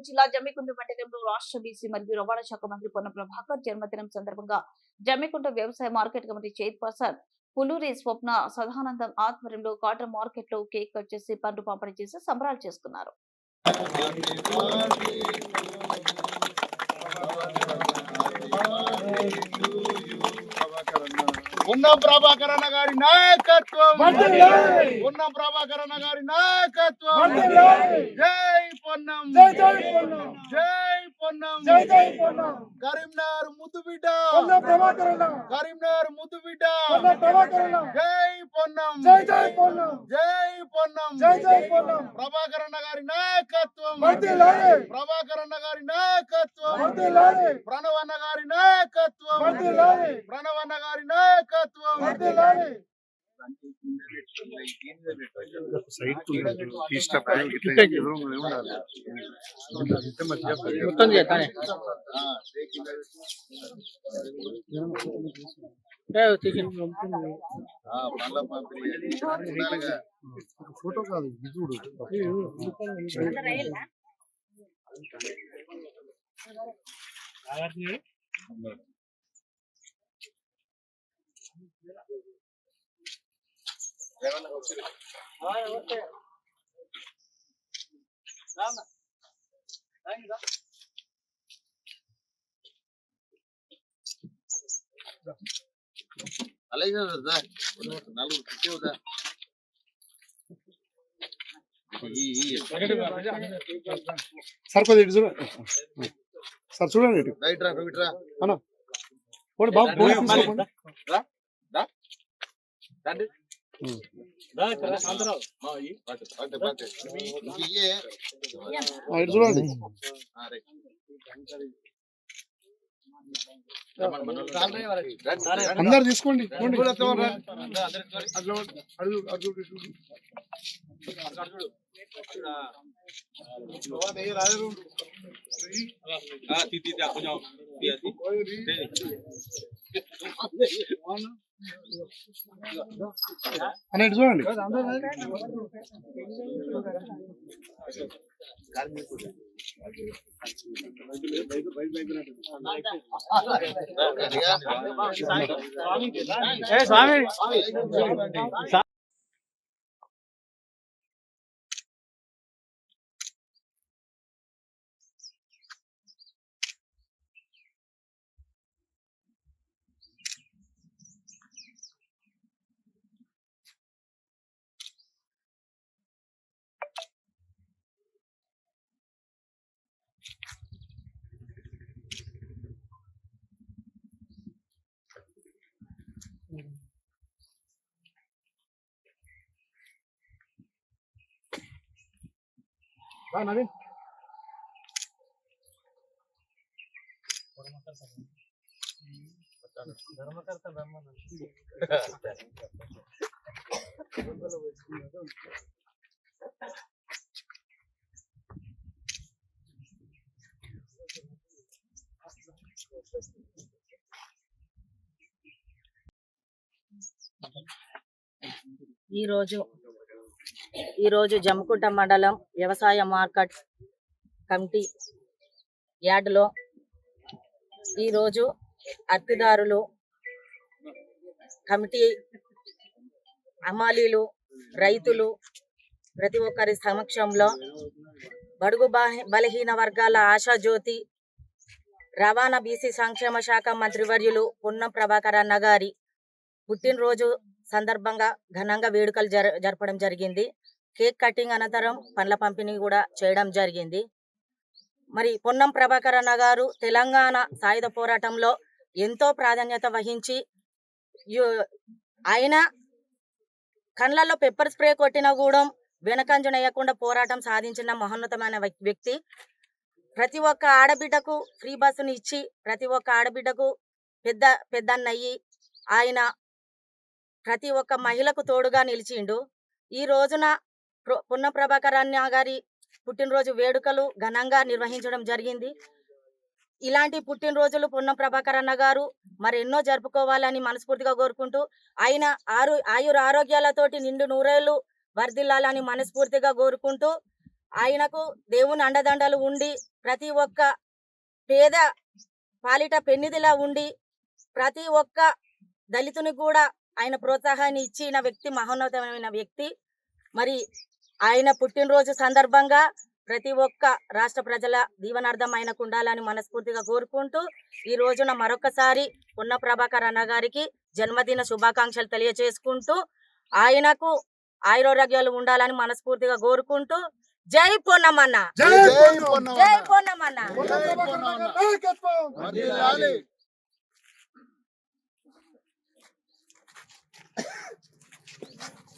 కరీంనగర్ జిల్లా జమ్మికుంట మండలంలో రాష్ట్ర బీసీ మరియు రవాణా శాఖ మంత్రి పొన్నం ప్రభాకర్ జన్మదినం సందర్భంగా జమ్మికుంట వ్యవసాయ మార్కెట్ కమిటీ చైర్పర్సన్ పులూరి స్వప్న సదానందం ఆధ్వర్యంలో కాటన్ మార్కెట్ లో కేక్ కట్ చేసి పండ్లు పంపిణీ చేసి సంబరాలు చేసుకున్నారు. పొన్నం ప్రభాకర్ అన్న గారి నాయకత్వం, పొన్నం ప్రభాకర్ అన్న గారి నాయకత్వం. జై పొన్నం, జై పొన్నం, కరీంనగర్ ముద్దు బిడ్డ, కరీంనగర్ ముద్దు బిడ్డ. జై పొన్నం, జై పొన్నం, ప్రభాకర్ అన్న గారి నాయకత్వం, ప్రభాకర్ అన్న గారి నాయకత్వం, ప్రణవ్ అన్న గారి నాయకత్వం, ప్రణవ్ అన్న గారి నాయకత్వం. ఫోటో కాదు చూడు అలాగే నలుగురు కూర్చోదా సార్ కొద్దిగా ఇటు చూడండి సార్, చూడండి ఇటు రైట్ రా రైట్ రా అన్న పోనీ బాబు పోనీ తీసుకోండి. ఇటు చూడండి అందరు తీసుకోండి. అన్న ఇటు చూడండి. నవీన్ ఈరోజు జమ్మికుంట మండలం వ్యవసాయ మార్కెట్ కమిటీ యార్డులో ఈరోజు అర్తిదారులు, కమిటీ హమాలీలు, రైతులు ప్రతి ఒక్కరి సమక్షంలో బడుగు బలహీన వర్గాల ఆశాజ్యోతి రవాణా బీసీ సంక్షేమ శాఖ మంత్రివర్యులు పొన్నం ప్రభాకర్ అన్న గారి పుట్టినరోజు సందర్భంగా ఘనంగా వేడుకలు జరపడం జరిగింది. కేక్ కటింగ్ అనంతరం పండ్ల పంపిణీ కూడా చేయడం జరిగింది. మరి పొన్నం ప్రభాకర్ అన్న గారు తెలంగాణ సాయుధ పోరాటంలో ఎంతో ప్రాధాన్యత వహించి ఆయన కళ్ళల్లో పెప్పర్ స్ప్రే కొట్టిన కూడా వెనకంజనయ్యకుండా పోరాటం సాధించిన మహోన్నతమైన వ్యక్తి. ప్రతి ఒక్క ఆడబిడ్డకు ఫ్రీ బస్సును ఇచ్చి ప్రతి ఒక్క ఆడబిడ్డకు పెద్దన్నయ్యి ఆయన ప్రతి ఒక్క మహిళకు తోడుగా నిలిచిండు. ఈ రోజున పొన్నం ప్రభాకర్ అన్న గారి పుట్టినరోజు వేడుకలు ఘనంగా నిర్వహించడం జరిగింది. ఇలాంటి పుట్టినరోజులు పొన్నం ప్రభాకర్ అన్న గారు మరెన్నో జరుపుకోవాలని మనస్ఫూర్తిగా కోరుకుంటూ ఆయన ఆయుర ఆరోగ్యాలతోటి నిండు నూరేళ్లు వర్ధిల్లాలని మనస్ఫూర్తిగా కోరుకుంటూ ఆయనకు దేవుని అండదండలు ఉండి ప్రతి ఒక్క పేద పాలిట పెన్నిదిలా ఉండి ప్రతి ఒక్క దళితునికి కూడా ఆయన ప్రోత్సాహాన్ని ఇచ్చిన వ్యక్తి, మహోన్నతమైన వ్యక్తి. మరి ఆయన పుట్టినరోజు సందర్భంగా ప్రతి ఒక్క రాష్ట్ర ప్రజల దీవెనార్థం ఆయనకు ఉండాలని మనస్ఫూర్తిగా కోరుకుంటూ ఈ రోజున మరొకసారి పొన్న ప్రభాకర్ అన్న గారికి జన్మదిన శుభాకాంక్షలు తెలియజేసుకుంటూ ఆయనకు ఆయురారోగ్యాలు ఉండాలని మనస్ఫూర్తిగా కోరుకుంటూ జై పొన్నమన్న, జై జై పొన్నమన్న. పొన్నమన్న. జై పొన్నమన్న. జై పొన్నమన్న. నాయకత్వం వర్ధిల్లాలి.